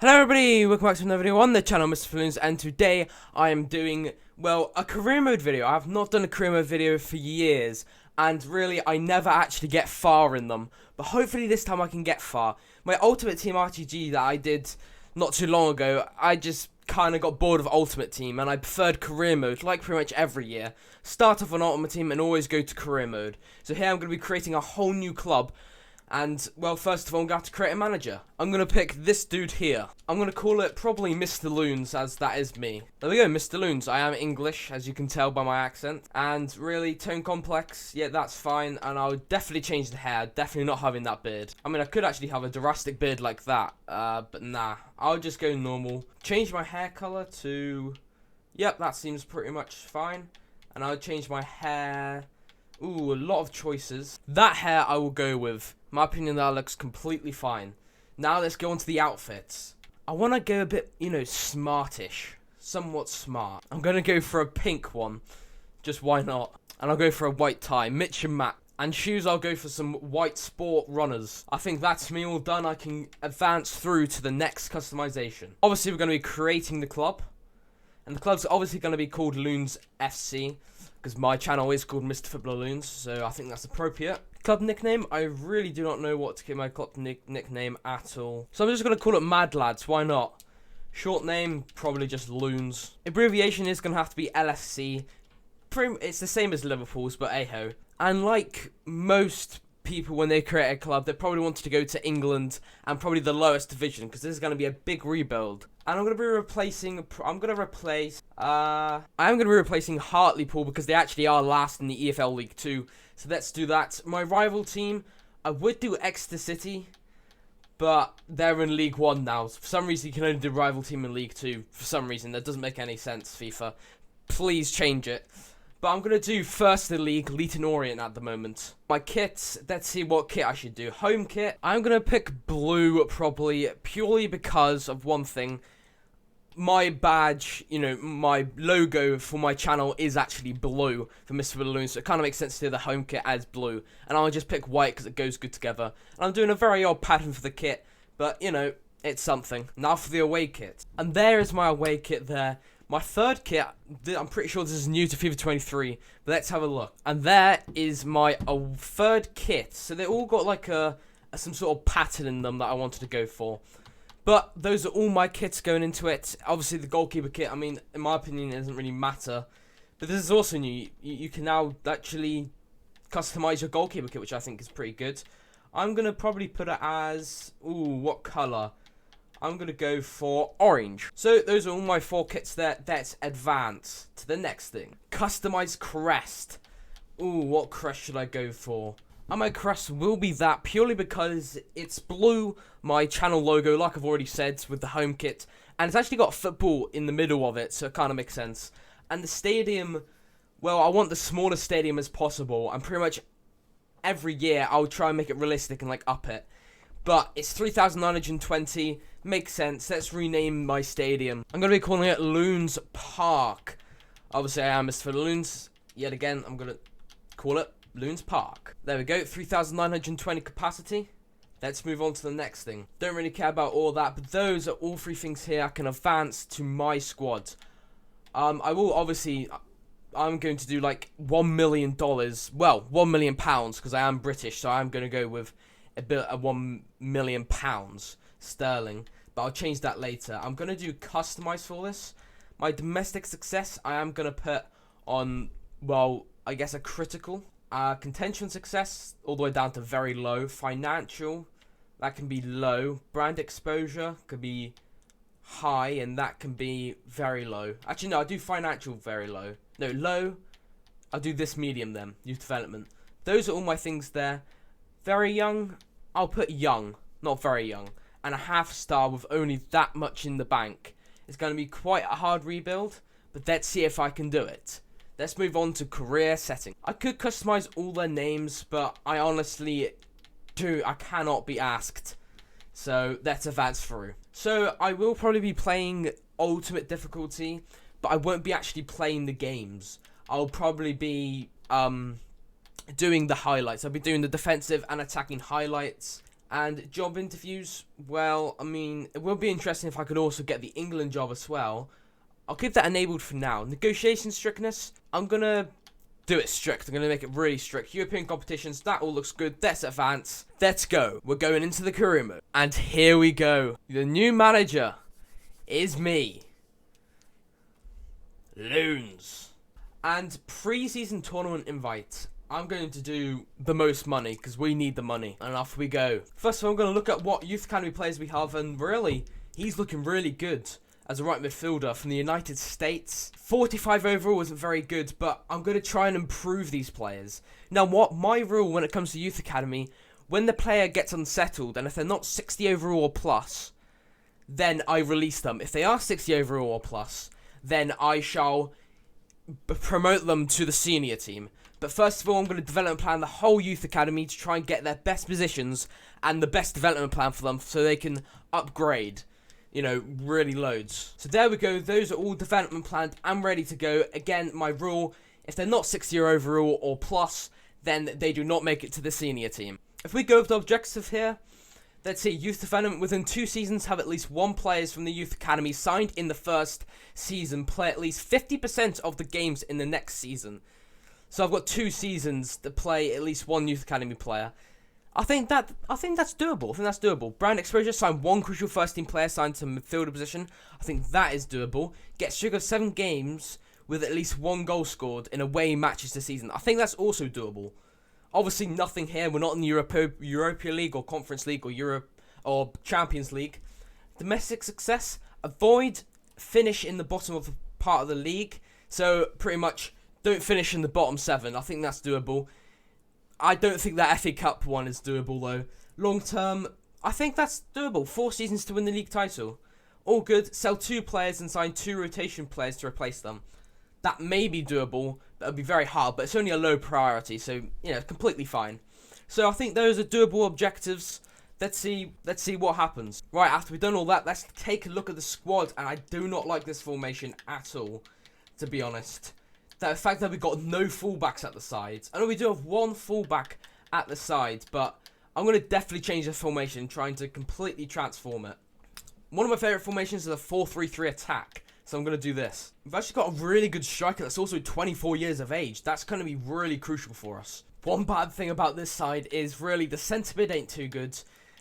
Hello everybody, welcome back to another video on the channel, Mr. Balloons, and today I am doing, well, a career mode video. I have not done a career mode video for years, and really, I never actually get far in them, but hopefully this time I can get far. My Ultimate Team RTG that I did not too long ago, I just kind of got bored of Ultimate Team, and I preferred career mode, like pretty much every year. Start off on Ultimate Team and always go to career mode. So here I'm going to be creating a whole new club. And, well, first of all, I'm going to have to create a manager. I'm going to pick this dude here. I'm going to call it probably Mr. Loons, as that is me. There we go, Mr. Loons. I am English, as you can tell by my accent. And, really, tone complex, yeah, that's fine. And I'll definitely change the hair. Definitely not having that beard. I mean, I could actually have a drastic beard like that. But nah, I'll just go normal. Change my hair color to... Yep, that seems pretty much fine. And I'll change my hair... Ooh, a lot of choices. That hair I will go with. In my opinion, that looks completely fine. Now let's go on to the outfits. I want to go a bit, you know, smartish. Somewhat smart. I'm going to go for a pink one. Just why not? And I'll go for a white tie. Mitch and Matt. And shoes, I'll go for some white sport runners. I think that's me all done. I can advance through to the next customization. Obviously, we're going to be creating the club. And the club's obviously going to be called Loons FC. Because my channel is called Mr. Football Loons, so I think that's appropriate. Club nickname, I really do not know what to give my club nickname at all. So I'm just going to call it Mad Lads, why not? Short name, probably just Loons. Abbreviation is going to have to be LFC. It's the same as Liverpool's, but hey-ho. And like most people when they create a club, they probably wanted to go to England and probably the lowest division, because this is going to be a big rebuild. And I'm going to be replacing, I'm going to be replacing Hartlepool because they actually are last in the EFL League 2. So let's do that. My rival team, I would do Exeter City, but they're in League 1 now. For some reason, you can only do rival team in League 2. For some reason, that doesn't make any sense, FIFA. Please change it. But I'm going to do first the league, Leyton Orient at the moment. My kits, let's see what kit I should do. Home kit, I'm going to pick blue probably, purely because of one thing. My badge, you know, my logo for my channel is actually blue for Mr. Balloon, so it kind of makes sense to do the home kit as blue. And I'll just pick white because it goes good together. And I'm doing a very odd pattern for the kit, but, you know, it's something. Now for the away kit. And there is my away kit there. My third kit, I'm pretty sure this is new to FIFA 23, but let's have a look. And there is my third kit. So they all got like some sort of pattern in them that I wanted to go for. But those are all my kits going into it. Obviously the goalkeeper kit, I mean, in my opinion, it doesn't really matter. But this is also new. You can now actually customize your goalkeeper kit, which I think is pretty good. I'm going to probably put it as, ooh, what color? I'm going to go for orange. So those are all my 4 kits there. Let's advance to the next thing. Customize crest. Ooh, what crest should I go for? And my crest will be that purely because it's blue, my channel logo, like I've already said, with the home kit. And it's actually got football in the middle of it, so it kind of makes sense. And the stadium, well, I want the smallest stadium as possible. And pretty much every year, I'll try and make it realistic and, like, up it. But it's 3,920, makes sense. Let's rename my stadium. I'm going to be calling it Loons Park. Obviously, I am Mr. Loons. Yet again, I'm going to call it Loons Park. There we go, 3,920 capacity. Let's move on to the next thing. Don't really care about all that, but those are all 3 things here I can advance to my squad. I will obviously, I'm going to do like $1 million. Well, £1 million because I am British, so I'm going to go with a bit of £1 million sterling. But I'll change that later. I'm going to do customize for this. My domestic success, I am going to put on, well, I guess a critical. Contention success, all the way down to very low. Financial, that can be low. Brand exposure could be high, and that can be very low. Actually, no, I'll do financial very low. No, low, I'll do this medium then, youth development. Those are all my things there. Very young, I'll put young, not very young. And a half star with only that much in the bank. It's going to be quite a hard rebuild, but let's see if I can do it. Let's move on to career setting. I could customize all their names, but I honestly I cannot be asked. So let's advance through. So I will probably be playing ultimate difficulty, but I won't be actually playing the games. I'll probably be doing the highlights. I'll be doing the defensive and attacking highlights, And job interviews, well, I mean, it will be interesting if I could also get the England job as well. I'll keep that enabled for now. Negotiation strictness, I'm going to do it strict. I'm going to make it really strict. European competitions, that all looks good. Let's advance. Let's go. We're going into the career mode. And here we go. The new manager is me. Loons. And pre-season tournament invite. I'm going to do the most money because we need the money. And off we go. First of all, I'm going to look at what youth academy players we have. And really, he's looking really good as a right midfielder from the United States. 45 overall isn't very good, but I'm going to try and improve these players. Now, what my rule when it comes to youth academy, when the player gets unsettled, and if they're not 60 overall or plus, then I release them. If they are 60 overall or plus, then I shall promote them to the senior team. But first of all, I'm going to development plan the whole youth academy to try and get their best positions and the best development plan for them so they can upgrade. You know, really loads. So there we go. Those are all development planned and ready to go. Again, my rule, if they're not 60 overall or plus, then they do not make it to the senior team. If we go with the objective here, let's see, youth development within 2 seasons have at least 1 players from the youth academy signed in the first season, play at least 50% of the games in the next season. So I've got 2 seasons to play at least 1 youth academy player. I think that's doable. Brand exposure, sign 1 crucial first team player signed to midfielder position. I think that is doable. Get streak of 7 games with at least 1 goal scored in away matches this season. I think that's also doable. Obviously nothing here. We're not in the Europa League or Conference League or Europe or Champions League. Domestic success, avoid finish in the bottom of the part of the league. So pretty much don't finish in the bottom 7. I think that's doable. I don't think that FA Cup one is doable though. Long term, I think that's doable. 4 seasons to win the league title. All good. Sell 2 players and sign 2 rotation players to replace them. That may be doable. That would be very hard, but it's only a low priority, so you know, completely fine. So I think those are doable objectives. Let's see what happens. Right, after we've done all that, let's take a look at the squad, and I do not like this formation at all, to be honest. The fact that we've got no fullbacks at the sides. I know we do have 1 fullback at the side, but I'm going to definitely change the formation, trying to completely transform it. One of my favourite formations is a 4-3-3 attack, so I'm going to do this. We've actually got a really good striker that's also 24 years of age. That's going to be really crucial for us. One bad thing about this side is really the centre mid ain't too good,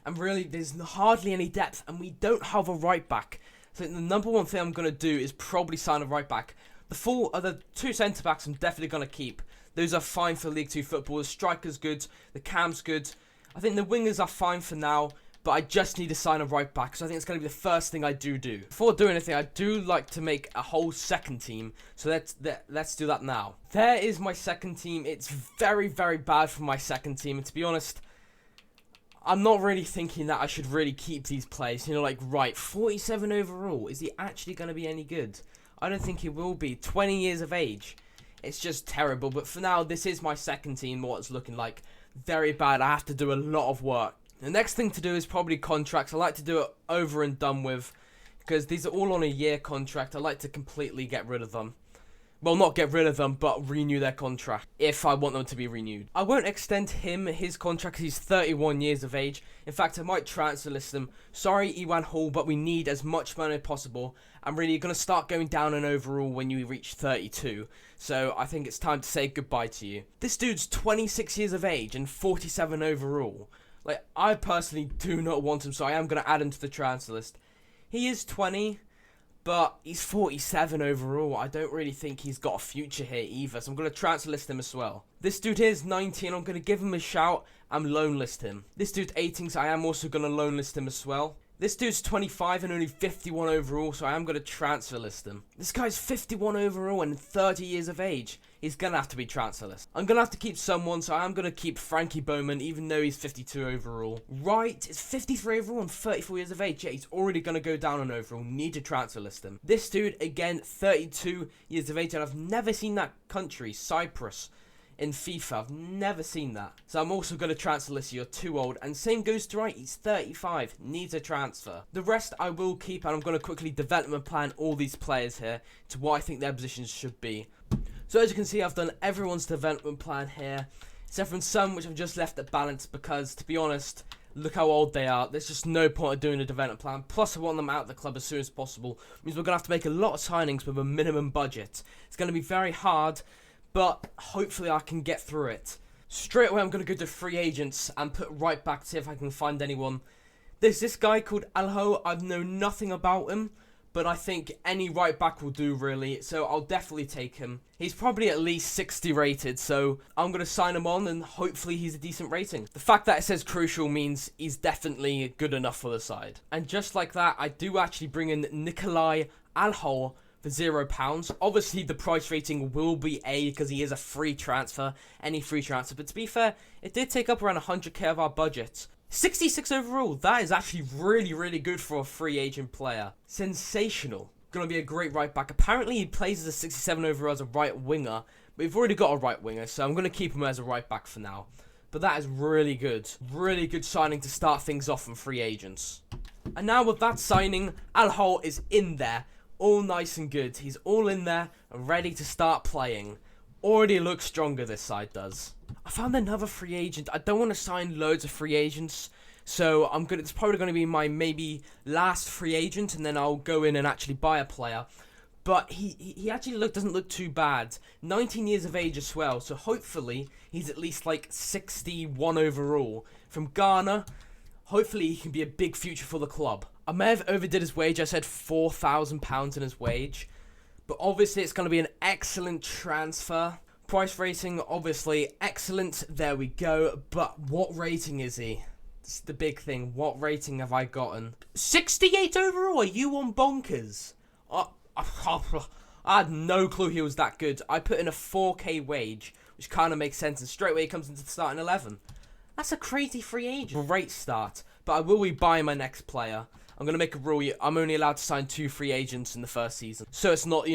and really there's hardly any depth, and we don't have a right back. So the number one thing I'm going to do is probably sign a right back. The 2 centre backs I'm definitely going to keep. Those are fine for League 2 football. The striker's good. The cam's good. I think the wingers are fine for now. But I just need to sign a right back. So I think it's going to be the first thing I do. Before doing anything, I do like to make a whole second team. So let's do that now. There is my second team. It's very, very bad for my second team. And to be honest, I'm not really thinking that I should really keep these players. You know, like, right, 47 overall. Is he actually going to be any good? I don't think he will be. 20 years of age. It's just terrible. But for now, this is my second team, what it's looking like. Very bad. I have to do a lot of work. The next thing to do is probably contracts. I like to do it over and done with, because these are all on a year contract. I like to completely get rid of them. Well, not get rid of them, but renew their contract if I want them to be renewed. I won't extend his contract because he's 31 years of age. In fact, I might transfer list him. Sorry, Ewan Hall, but we need as much money as possible. I'm really going to start going down in overall when you reach 32. So I think it's time to say goodbye to you. This dude's 26 years of age and 47 overall. Like, I personally do not want him, so I am going to add him to the transfer list. He is 20, but he's 47 overall. I don't really think he's got a future here either, so I'm going to transfer list him as well. This dude here is 19. I'm going to give him a shout and loan list him. This dude's 18, so I am also going to loan list him as well. This dude's 25 and only 51 overall, so I am going to transfer list him. This guy's 51 overall and 30 years of age. He's going to have to be transfer list. I'm going to have to keep someone, so I am going to keep Frankie Bowman, even though he's 52 overall. Right, it's 53 overall and 34 years of age. Yeah, he's already going to go down on overall. Need to transfer list him. This dude, again, 32 years of age, and I've never seen that country, Cyprus, in FIFA. I've never seen that. So I'm also going to transfer list you. You're too old. And same goes to right. He's 35. Needs a transfer. The rest I will keep, and I'm going to quickly development plan all these players here to what I think their positions should be. So as you can see, I've done everyone's development plan here, except from some which I've just left at balance because, to be honest, Look how old they are. There's just no point of doing a development plan. Plus, I want them out of the club as soon as possible. It means we're going to have to make a lot of signings with a minimum budget. It's going to be very hard, but hopefully I can get through it. Straight away, I'm going to go to free agents and put right back to see if I can find anyone. There's this guy called Alho. I know nothing about him, but I think any right back will do, really. So I'll definitely take him. He's probably at least 60 rated, so I'm going to sign him on, and hopefully he's a decent rating. The fact that it says crucial means he's definitely good enough for the side. And just like that, I do actually bring in Nikolai Alho for £0. Obviously, the price rating will be A because he is a free transfer, any free transfer. But to be fair, it did take up around 100k of our budget. 66 overall, that is actually really, really good for a free agent player. Sensational. Gonna be a great right back. Apparently he plays as a 67 overall as a right winger, but we've already got a right winger, so I'm gonna keep him as a right back for now. But that is really good. Really good signing to start things off from free agents. And now with that signing, Al-Hol is in there, all nice and good. He's all in there and ready to start playing. Already looks stronger, this side does. I found another free agent. I don't want to sign loads of free agents, so it's probably going to be my maybe last free agent, and then I'll go in and actually buy a player. But he actually doesn't look too bad. 19 years of age as well, so hopefully he's at least like 61 overall. From Ghana, hopefully he can be a big future for the club. I may have overdid his wage. I said £4,000 in his wage. But obviously it's going to be an excellent transfer. Price rating, obviously, excellent. There we go. But what rating is he? It's the big thing. What rating have I gotten? 68 overall? Are you on bonkers? I had no clue he was that good. I put in a 4k wage, which kind of makes sense. And straight away he comes into the starting 11. That's a crazy free agent. Great start. But I will be buying my next player. I'm going to make a rule. I'm only allowed to sign 2 free agents in the first season. So it's not,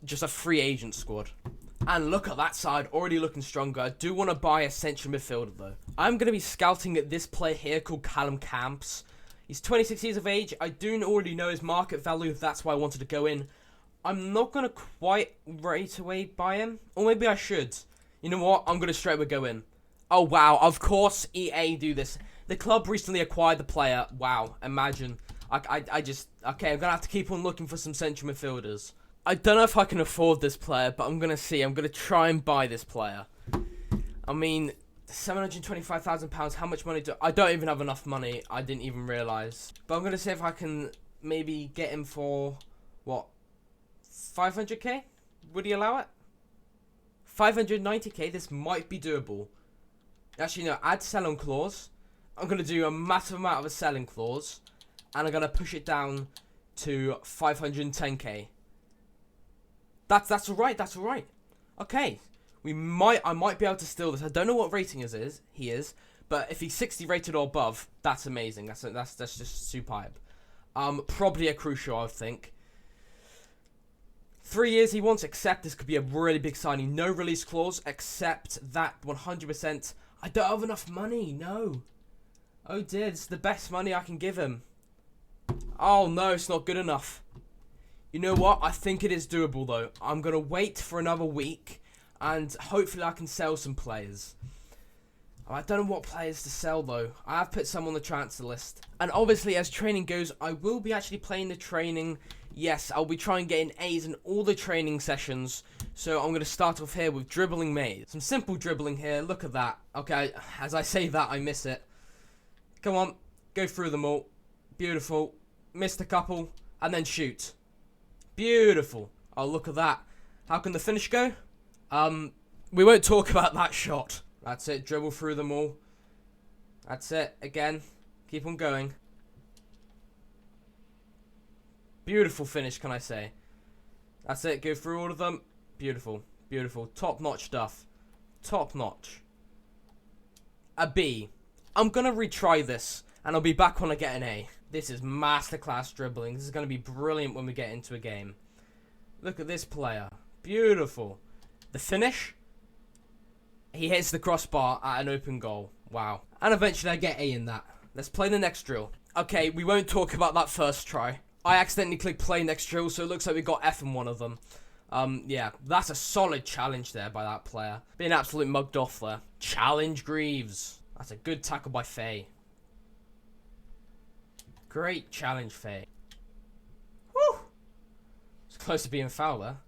just a free agent squad. And look at that side, already looking stronger. I do want to buy a central midfielder, though. I'm going to be scouting at this player here called Callum Camps. He's 26 years of age. I do already know his market value. That's why I wanted to go in. I'm not going to quite right away buy him. Or maybe I should. You know what? I'm going to straight away go in. Oh, wow. Of course EA do this. The club recently acquired the player. Wow. Imagine. Okay, I'm going to have to keep on looking for some central midfielders. I don't know if I can afford this player, but I'm going to see. I'm going to try and buy this player. I mean, £725,000, how much money do... I don't even have enough money. I didn't even realise. But I'm going to see if I can maybe get him for, what, 500k? Would he allow it? 590k, this might be doable. Actually, no, add sell-on clause. I'm going to do a massive amount of a selling clause. And I'm going to push it down to 510k. That's alright, that's alright. Okay. I might be able to steal this. I don't know what rating he is, but if he's 60 rated or above, that's amazing. That's just superb. Probably a crucial, I think. 3 years he wants, except this could be a really big signing. No release clause, except that 100%. I don't have enough money, no. Oh dear, this is the best money I can give him. Oh no, it's not good enough. You know what? I think it is doable though. I'm going to wait for another week and hopefully I can sell some players. I don't know what players to sell though. I have put some on the transfer list. And obviously as training goes, I will be actually playing the training. Yes, I'll be trying getting A's in all the training sessions. So I'm going to start off here with dribbling maze. Some simple dribbling here. Look at that. Okay, as I say that, I miss it. Come on, go through them all. Beautiful. Missed a couple and then shoot. Beautiful. Oh, look at that. How can the finish go? We won't talk about that shot. That's it. Dribble through them all. That's it. Again. Keep on going. Beautiful finish, can I say. That's it. Go through all of them. Beautiful. Beautiful. Top-notch stuff. Top-notch. A B. I'm going to retry this, and I'll be back when I get an A. This is masterclass dribbling. This is going to be brilliant when we get into a game. Look at this player. Beautiful. The finish. He hits the crossbar at an open goal. Wow. And eventually I get A in that. Let's play the next drill. Okay, we won't talk about that first try. I accidentally clicked play next drill, so it looks like we got F in one of them. Yeah, that's a solid challenge there by that player. Being absolutely mugged off there. Challenge Greaves. That's a good tackle by Faye. Great challenge fade. Woo! It's close to being foul there.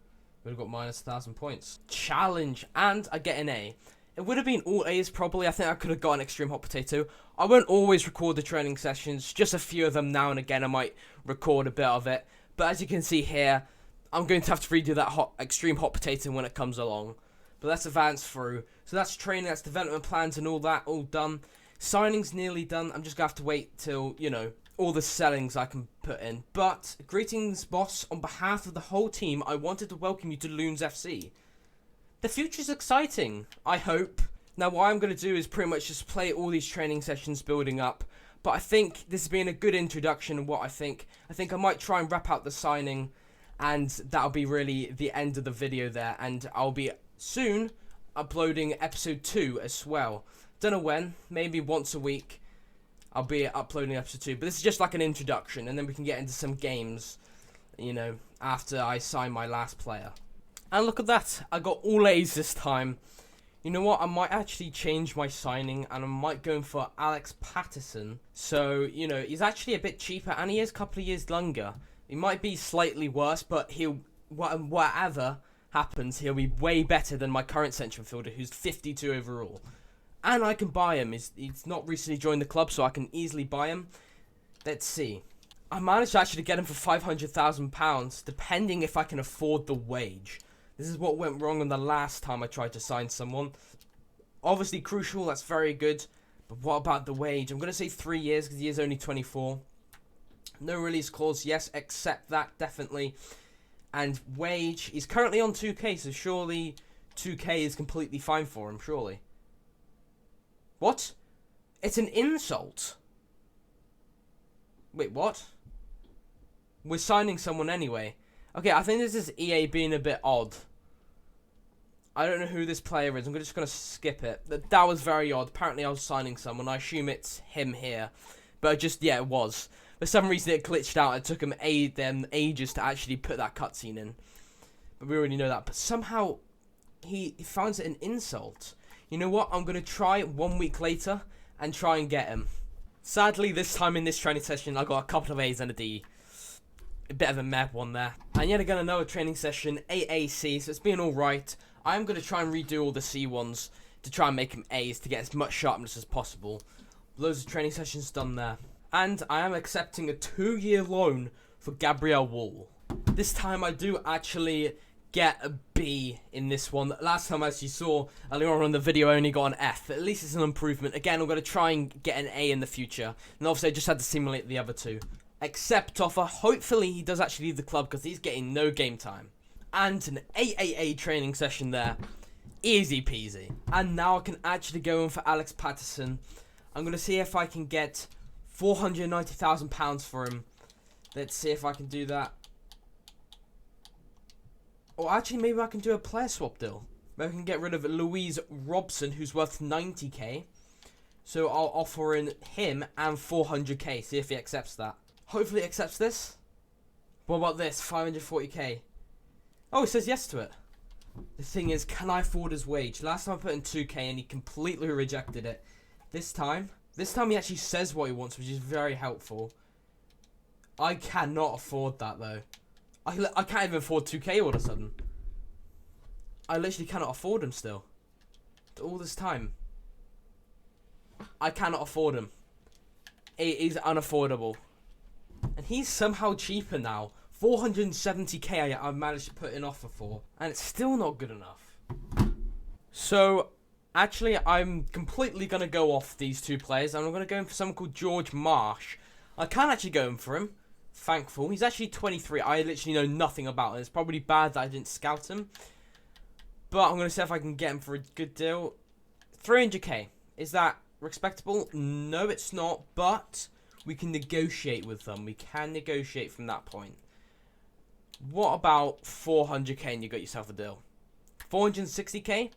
Would have got minus 1,000 points. Challenge, and I get an A. It would have been all A's probably. I think I could have got an extreme hot potato. I won't always record the training sessions. Just a few of them now and again. I might record a bit of it. But as you can see here, I'm going to have to redo that extreme hot potato when it comes along. But let's advance through. So that's training, that's development plans and all that, all done. Signing's nearly done. I'm just going to have to wait till, you know, all the sellings I can put in. But, greetings, boss. On behalf of the whole team, I wanted to welcome you to Loons FC. The future's exciting, I hope. Now, what I'm going to do is pretty much just play all these training sessions building up. But I think this has been a good introduction of what I think. I think I might try and wrap out the signing. And that'll be really the end of the video there. And I'll be soon uploading episode 2 as well. Don't know when. Maybe once a week. I'll be uploading episode 2. But this is just like an introduction. And then we can get into some games, you know, after I sign my last player. And look at that, I got all A's this time. You know what, I might actually change my signing and I might go for Alex Patterson. So, you know, he's actually a bit cheaper and he is a couple of years younger. He might be slightly worse, but he'll, whatever happens, he'll be way better than my current central midfielder who's 52 overall. And I can buy him, he's not recently joined the club so I can easily buy him. Let's see. I managed to actually get him for £500,000 depending if I can afford the wage. This is what went wrong on the last time I tried to sign someone. Obviously crucial, that's very good. But what about the wage? I'm going to say 3 years because he is only 24. No release clause, yes, accept that, definitely. And wage, he's currently on 2k, so surely 2k is completely fine for him, surely. What? It's an insult. Wait, what? We're signing someone anyway. Okay, I think this is EA being a bit odd. I don't know who this player is. I'm just going to skip it. That was very odd. Apparently I was signing someone. I assume it's him here. But just, yeah, it was. For some reason it glitched out. It took them ages to actually put that cutscene in. But we already know that. But somehow he finds it an insult. You know what? I'm going to try 1 week later and try and get him. Sadly, this time in this training session, I got a couple of A's and a D. A bit of a mad one there. And yet again, another training session, AAC, so it's been alright. I'm going to try and redo all the C ones to try and make them A's to get as much sharpness as possible. Loads of training sessions done there. And I am accepting a 2-year loan for Gabriel Wall. This time I do actually get a B in this one. Last time, as you saw earlier on in the video, I only got an F. At least it's an improvement. Again, I'm going to try and get an A in the future. And obviously I just had to simulate the other two. Accept offer. Hopefully he does actually leave the club because he's getting no game time. And an AAA training session there. Easy peasy. And now I can actually go in for Alex Patterson. I'm going to see if I can get £490,000 for him. Let's see if I can do that. Or actually maybe I can do a player swap deal. Maybe I can get rid of Louise Robson who's worth 90k. So I'll offer in him and 400k. See if he accepts that. Hopefully he accepts this. What about this? 540k. Oh, he says yes to it. The thing is, can I afford his wage? Last time I put in 2k and he completely rejected it. This time he actually says what he wants, which is very helpful. I cannot afford that though. I can't even afford 2k all of a sudden. I literally cannot afford him still. All this time. I cannot afford him. It is unaffordable. And he's somehow cheaper now. 470k I managed to put an offer for. And it's still not good enough. So, actually, I'm completely going to go off these two players. And I'm going to go in for someone called George Marsh. I can actually go in for him. Thankful. He's actually 23. I literally know nothing about him. It's probably bad that I didn't scout him. But I'm going to see if I can get him for a good deal. 300k. Is that respectable? No, it's not. But we can negotiate with them. We can negotiate from that point. What about 400k and you got yourself a deal? 460k?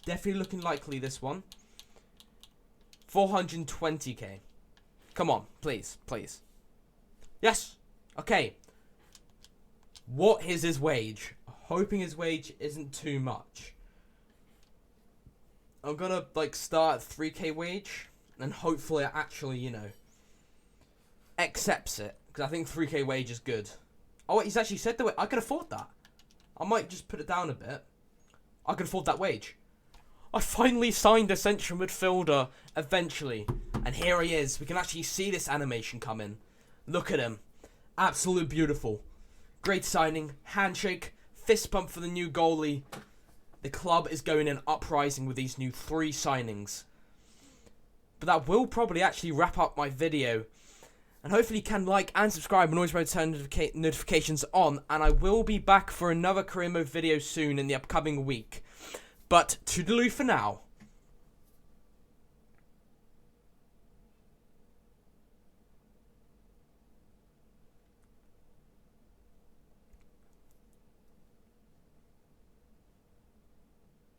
Definitely looking likely, this one. 420k. Come on, please, please. Yes! Okay. What is his wage? Hoping his wage isn't too much. I'm gonna, like, start at 3k wage. And hopefully, actually, you know, accepts it. Because I think 3k wage is good. Oh, wait, he's actually said that I could afford that. I might just put it down a bit. I could afford that wage. I finally signed a central midfielder, eventually. And here he is. We can actually see this animation come in. Look at him. Absolute beautiful. Great signing. Handshake. Fist bump for the new goalie. The club is going in uprising with these new 3 signings. But that will probably actually wrap up my video. And hopefully you can like and subscribe and always remember to turn notifications on. And I will be back for another career mode video soon in the upcoming week. But toodaloo for now.